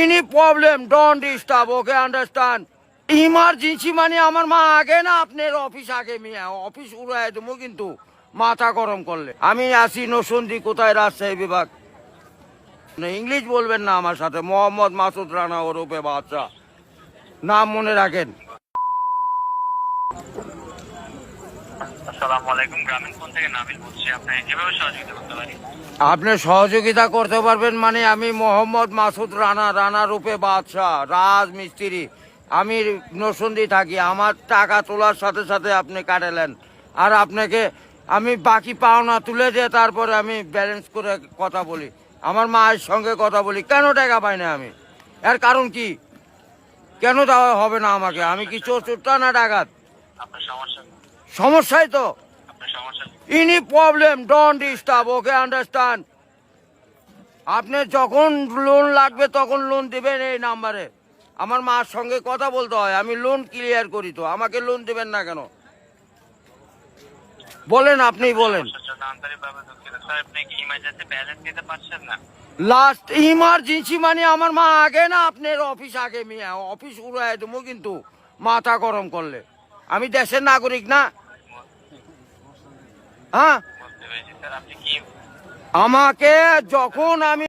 Any problem, don't disturb, okay, understand? Emergency মানে আমার মা আগে না আপনার অফিস আগে মিয়া অফিস উড়াই দেবো কিন্তু মাথা গরম করলে আমি আসি নসন্দি কোথায় রাজশাহী বিভাগ ইংলিশ বলবেন না আমার সাথে মোহাম্মদ মাসুদ রানা ওরফে বাদশা নাম মনে রাখেন। আসসালামু আলাইকুম, গ্রামীণ ফোন থেকে নাবিল বলছি। আপনি কিভাবে সহযোগিতা করতে পারি? আপনি সহযোগিতা করতে পারবেন মানে আমি মোহাম্মদ মাসুদ রানা রূপে বাদশাহ রাজমিস্ত্রি, আমি নরসিংদী থাকি। আমার টাকা তোলার সাথে সাথে আপনি কাটালেন আর আপনাকে আমি বাকি পাওনা তুলে দিয়ে তারপরে আমি ব্যালেন্স করে কথা বলি, আমার মায়ের সঙ্গে কথা বলি। কেন টাকা পাই না আমি? এর কারণ কি? কেন দেওয়া হবে না আমাকে? আমি কি চোরটা না ডাকাত? আপনার সমস্যা সমস্যাই তো। আপনার সমস্যা any problem, don't disturb, okay, understand? আপনি যখন লোন লাগবে তখন লোন দেবেন এই নাম্বারে। আমার মার সঙ্গে কথা বলতে হয়, আমি লোন ক্লিয়ার করি। তো আমাকে লোন দেবেন না কেন বলেন? আপনি বলেন। জন্য আন্তরিকভাবে দুঃখিত স্যার। আপনি কি ইমার্জেন্সি ব্যালেন্স দিতে পারছেন না? লাস্ট ইমার্জেন্সি মানে আমার মা আগে না আপনার অফিস আগে মিয়া অফিস উড়াই দেবো কিন্তু মাথা গরম করলে। আমি দেশের নাগরিক না? হ্যাঁ, বুঝতে পেরেছি স্যার। আপনি কি আমাকে যখন আমি